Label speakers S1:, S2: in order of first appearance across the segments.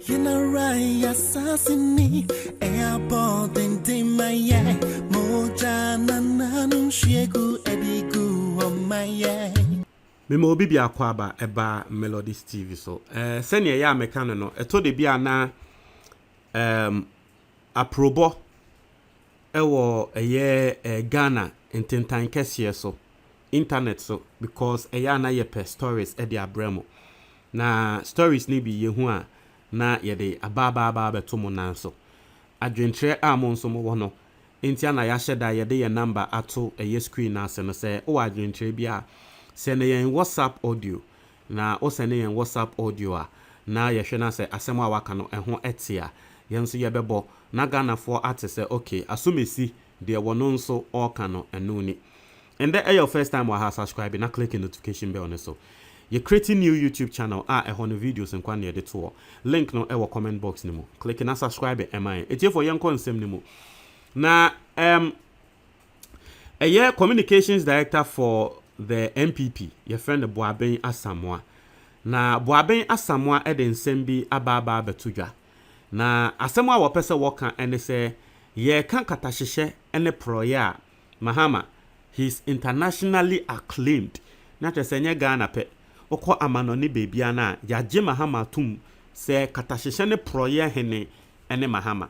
S1: You know right, assassinate. Airport and Timaya. Moja nananu shegu edigu on my yeah.
S2: Memo bibi akwaba eba Melodies TV so. Senior ya mekano no. Eto de bia na aprobo ewo Ghana intentan kesiye so. Internet so because na yepe stories edi abremo. Na stories ni bi yehu a na yede ababa beto mo nanso. Adwentre amon so mo wono. Intia na ya sheda yede ye number ato screen na se no se o adwentre bia send yen WhatsApp audio na o send yen WhatsApp audio a na ye hwe na se asem a waka no ho etia yen so ye bebo na Ghana for ate se okay asumesi de wono nso o ka no enu ni. And then your first time wa subscribe na click the notification bell on so. You creating new YouTube channel no videos and kwani edit to link no e comment box ni mo. Click na subscribe am I. Etie for yen konsem ni mo. Na communications director for the MPP, your friend Boaben Asamoah. Na Boaben Asamoah e de nsem bi aba betudwa. Na Asamoah wo pese wo kan ene se ye kan katahihye ene proya Mahama. He's internationally acclaimed. Na chesenye Ghana pe. Oko amanoni bebia na yaje Mahama tum se katahihye ne proya hene ene Mahama.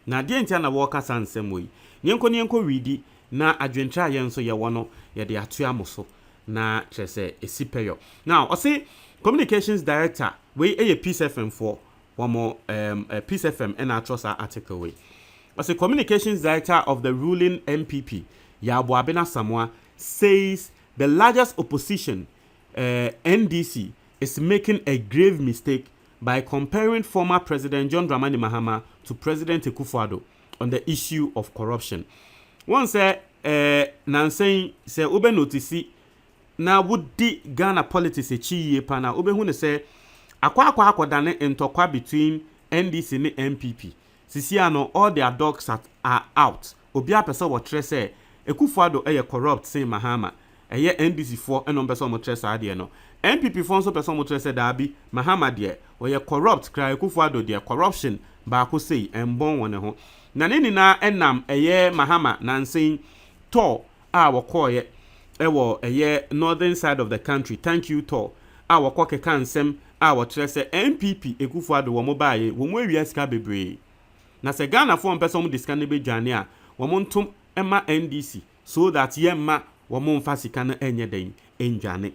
S2: Na die ntia na wo kasa nsem wi. Nyenko ridi na adwentra ye nso ye wono ye de atoa moso na chese esipeyo. Now, I say communications director we a Peace FM for one more Peace FM and I trust our article we. I say communications director of the ruling MPP Yaboabena Samoa says the largest opposition NDC is making a grave mistake by comparing former President John Dramani Mahama to President Akufo-Addo on the issue of corruption. One say Nansei say ube notice na wudi Ghana politics echiye pa na ube hune say akwa dane ntokwa between NDC and MPP. Sisi ano all their dogs are out. Obi apese wo tre say Akufo-Addo eye corrupt say Mahama. Eye NDC for eno pese mo tre say ade no. MPP for so pese mo tre say dabi Mahama de oye corrupt cry Akufo-Addo de corruption ba ko say embon wone ho. Na nini na enam eye Mahama Nansei to wakoye ewo eye northern side of the country. Thank you to wako keka nsem wotre se MPP Akufo-Addo wo mobaye wo mo awia sika bebre. Na se Ghana for mpese mo diska ne bedwane a wo mo ntom ema NDC so that yemma wo mo mfa sika na enye den enjane.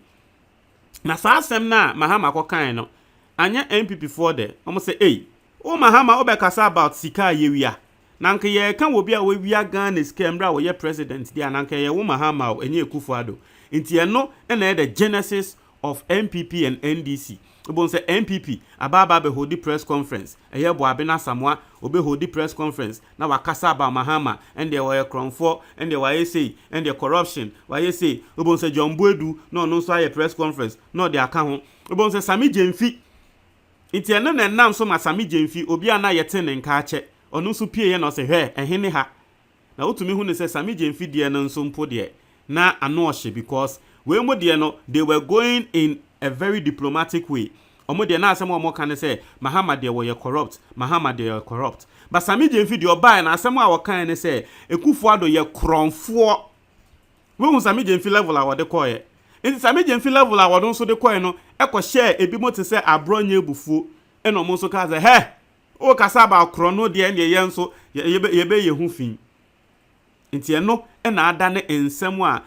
S2: Na sa asem na Mahama kokan no anya MPP for de omo se o Mahama obekasa about sika yewia. Nanke ye kan wo bia we wia Ghana skemra wo ye president dia nanke ye wo Mahama enye Akufo-Addo nti eno na the genesis of MPP and NDC. Obon say MPP ababa be hold press conference eye Boabena Samoa obe hold press conference na wakasa about Mahama and they were kronfo and they were say and the corruption why say obon say John Boedu no so aye press conference no they aka ho obon say Sami Jemfi nti eno na nam so ma Sami Jemfi obi ana yete ne nka ache onu nso pie ye no se hwe ehene ha na otumi hu ne se Sami Jemfi de no nso mpo de na ano ohye because we mo de no they were going in a very diplomatic way. Omo de na asem omo kan say Mahama de we corrupt Mahama de corrupt but Sami Jemfi de oba na asem a wokan ne say Akufo-Addo ye kronfo we hu Sami Jemfi level a wode koye in Sami Jemfi level a wode nso de koye no e share ebi mo te say abronye ebufuo e no mo nso ka say he o kasa ba krono de ne ye nso ye be ye hu fin nti eno e na ada ne ensem a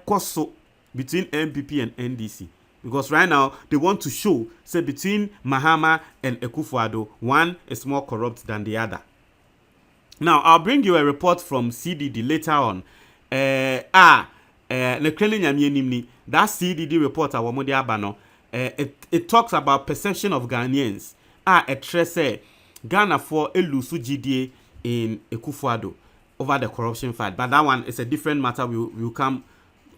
S2: koso between MPP and NDC because right now they want to show say between Mahama and Akufo-Addo one is more corrupt than the other. Now I'll bring you a report from CDD later on. That CDD report it talks about perception of Ghanaians. It say Ghana for elusu GDA in Akufo-Addo over the corruption fight, but that one is a different matter. We'll come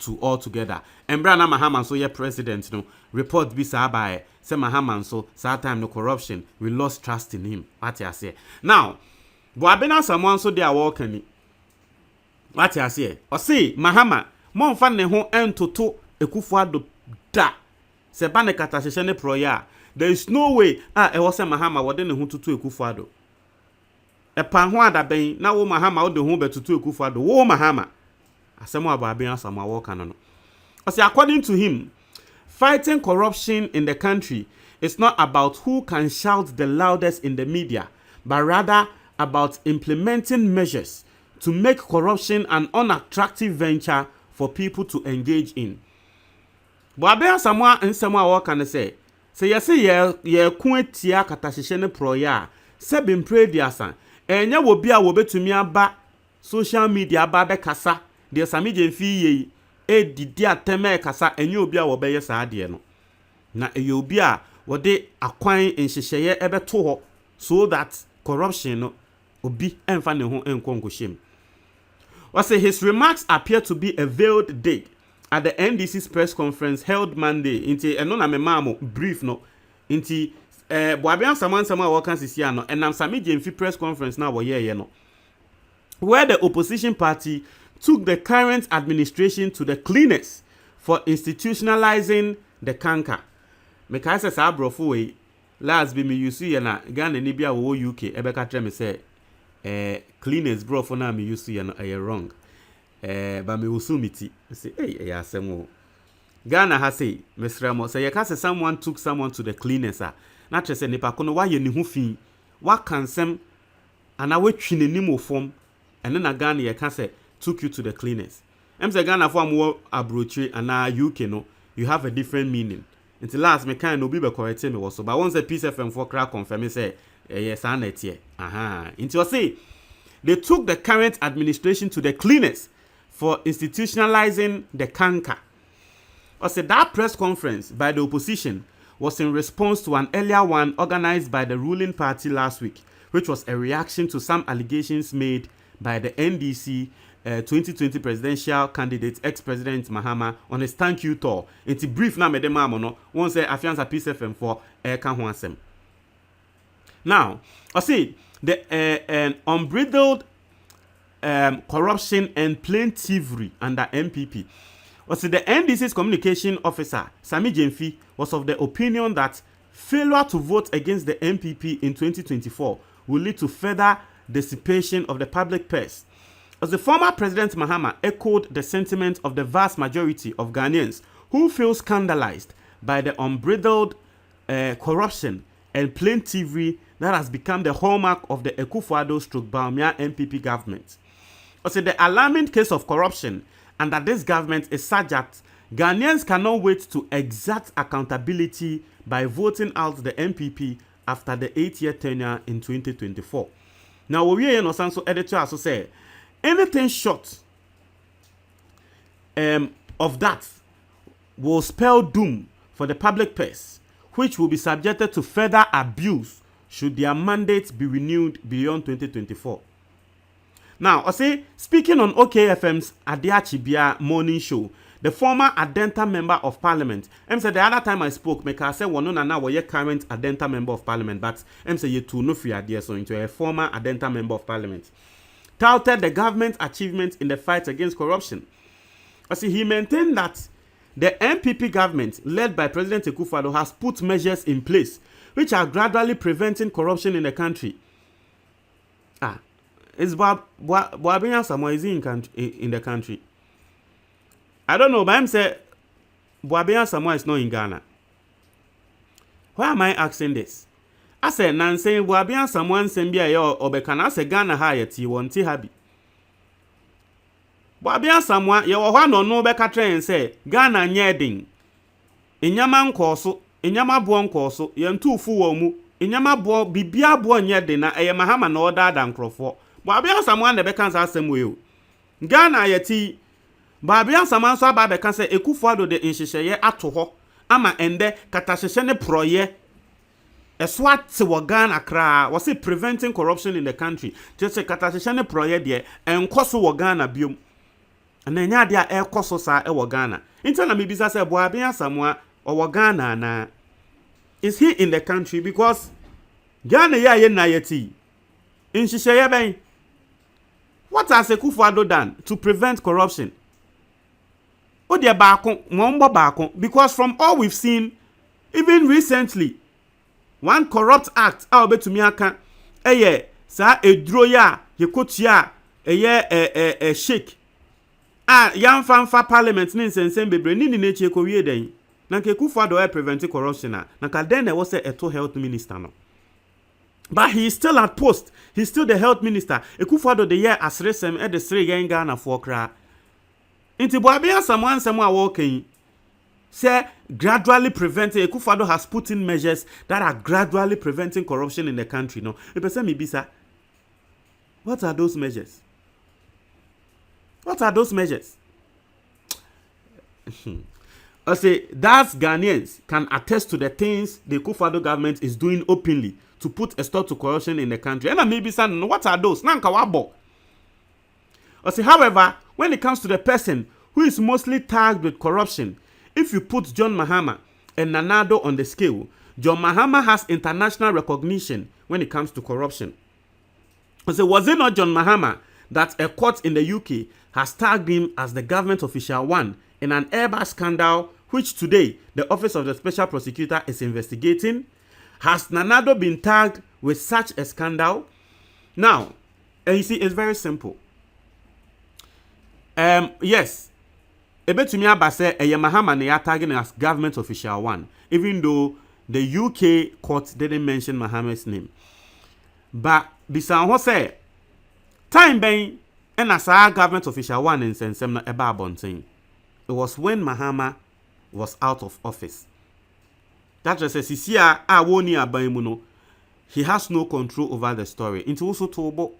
S2: to all together. And Brana Mahama so your president no report be by say Mahama so time no corruption we lost trust in him. What you say now Boabena someone so they are walking what you say or say Mahama mon fan ne ho entoto Akufo-Addo da se ba ne katahye ne proya there is no way e was Mahama wode ne ho tutu Akufo-Addo e pa ho adaben na wo Mahama wode ho betutu Akufo-Addo wo Mahama asemo ababen asamo wo kan no o say according to him fighting corruption in the country is not about who can shout the loudest in the media, but rather about implementing measures to make corruption an unattractive venture for people to engage in. Boabea Samoa and Samoa can say yes, ye kuetia katashishene proya, sebin prediasan, and ya will be a wobe to me about social media babe kasa, dear Samijan fee ye, dia teme kasa, and you'll be a wobe yes, adiano. Na you'll be a what they acquire in Shishaya ebe to so that corruption obi enfane ho enkonko shem. Say his remarks appear to be a veiled dig at the NDC's press conference held Monday. Inti eno na memamo brief no inti boabian saman sama wo kan sisia no enam sami jemfi press conference na wo ye no, where the opposition party took the current administration to the cleanest for institutionalizing the canker. Meka se sa abrofo we last be me use ye na Ghana ni bia wo UK ebeka tre me say cleaners brofo na me use ye no wrong ba me usumiti say ya asemo Ghana ha say mesramo say ye ka say someone took someone to the cleaners na tre say nipa kono wa ye ni hu fi wa kansem ana we twi nanim ofom ene na Ghana ye ka say took you to the cleaners em say Ghana for am wo abrochi ana UK no you have a different meaning. Until last me kind no be correct me was so but once a piece FM for crack confirm say yes anet here until say they took the current administration to the cleanest for institutionalizing the canker. Or said that press conference by the opposition was in response to an earlier one organized by the ruling party last week, which was a reaction to some allegations made by the NDC 2020 presidential candidate ex-president Mahama on his thank you tour. It's brief na me de mamo no won say afiansa peace FM for ka ho asem. Now, I see the unbridled corruption and plain thievery under MPP. I see the NDC's communication officer Sami Jemfi was of the opinion that failure to vote against the MPP in 2024 will lead to further dissipation of the public purse. As the former President Mahama echoed the sentiment of the vast majority of Ghanaians who feel scandalized by the unbridled corruption and plain thievery that has become the hallmark of the Akufo-Addo/Bawumia MPP government. Also, the alarming case of corruption under this government is such that Ghanaians cannot wait to exact accountability by voting out the MPP after the 8-year tenure in 2024. Now, we are also editor also say anything short of that will spell doom for the public purse, which will be subjected to further abuse should their mandate be renewed beyond 2024. Now, I say, speaking on OKFM's Adiachibia morning show, the former Adenta member of parliament, said the other time I spoke, I said, well, no, now we're current Adenta member of parliament, but say you too no free idea, so into a former Adenta member of parliament, touted the government's achievements in the fight against corruption. I see, he maintained that the MPP government, led by President Akufo-Addo, has put measures in place which are gradually preventing corruption in the country. Is Boabian Samoa is in the country? I don't know, but I'm saying Boabian Samoa is not in Ghana. Why am I asking this? I said, Nancy, Boabian Samoa Sembia or Becana say Ghana Hayati won't happy. Boabian Samoa, you are one or no Becca train say Ghana nyeding. In Yaman Corso, in Yamabuan Corso, yan two fuomu, in Yamabuan Bibia Buan Yedina, a Mahama no other than Crawford. Boabian Samoa the Beckans are same way. Ghana yeti. Boabian Samoa so ba Beccan say Akufo-Addo de inhyehyeye ato ho ama ende katahyehyɛ ne proye eswat wo Ghana kra was it preventing corruption in the country. Just say katahyehyɛ ne proye de enkoso wo Ghana biom. Na nya de a ekoso sa e wo Ghana. Inta na mebisa say Boabian Samoa o wo Ghana na is he in the country because Ghana ya ye na yeti. Inhyehyeye ben. What has Akufo-Addo done to prevent corruption? Because from all we've seen, even recently, one corrupt act a obetumi aka eye sa eduro ya yekotua eye shake yamfa parliament ni nsensem bebre ni na echi ekowie den na nke Akufo-Addo prevent corruption na ka den e wo se eto health minister no. But he is still at post. He's still the health minister. Akufo-Addo the year asresem e de sre yen Ghana for kra. Inti boabia someone a walking say gradually preventing. Akufo-Addo has put in measures that are gradually preventing corruption in the country. No, the person me bisa. What are those measures? What are those measures? I say that Ghanaians can attest to the things the Akufo-Addo government is doing openly to put a stop to corruption in the country. And maybe saying, what are those? Nanka wabo. I say, however, when it comes to the person who is mostly tagged with corruption, if you put John Mahama and Nanado on the scale, John Mahama has international recognition when it comes to corruption. I say, was it not John Mahama that a court in the UK has tagged him as the government official one in an Airbus scandal, which today the Office of the Special Prosecutor is investigating? Has Nanado been tagged with such a scandal? Now, you see, it's very simple. Yes, ebetumi abase Mahama ne tagging as government official one, even though the UK court didn't mention Mahama's name. But bisan ho say time ben and as our government official one in sensem na eba abonten. It was when Mahama was out of office. That just says Sisia woni aban no, he has no control over the story. Into also tobo.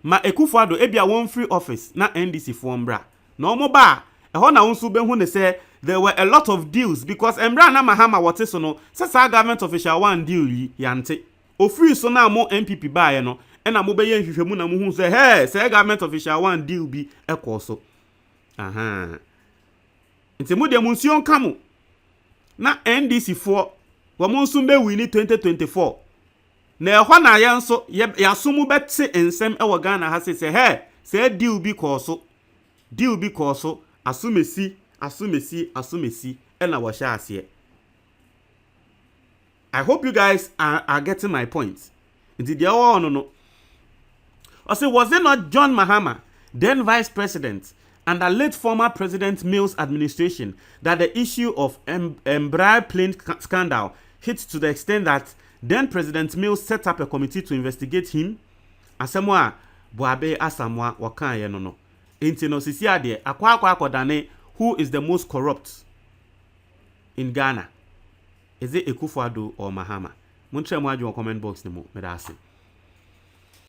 S2: Ma Akufo-Addo ebia one free office na NDC for mbra. No mo ba ho na unsu be hu ne say there were a lot of deals because mbra na Mahama wote so no sasa government official one deal yi yante. Ofri so na mo MPP ba ye no e na mo be ye hwehwemu na mo hu say hey say government official one deal bi ekoso. Aha. Nti mo de munsion kamo na NDC for wamonsu be win 2024 na ehwa na ya nso yasomu betse ensem ewo Ghana ha say hey say deal bi koso asumesi ena wo sha ase. I hope you guys are getting my point. Indeed, they all no. I say, was it not John Mahama, then vice president, and the late former President Mills administration, that the issue of Embraer plane scandal hit to the extent that then President Mills set up a committee to investigate him? Asemwa boabe asamwa wakan no. Inti no sisi ade akwa dane who is the most corrupt in Ghana? Is it Akufo-Addo or Mahama? Muntre mo adwo comment box ni mo medase.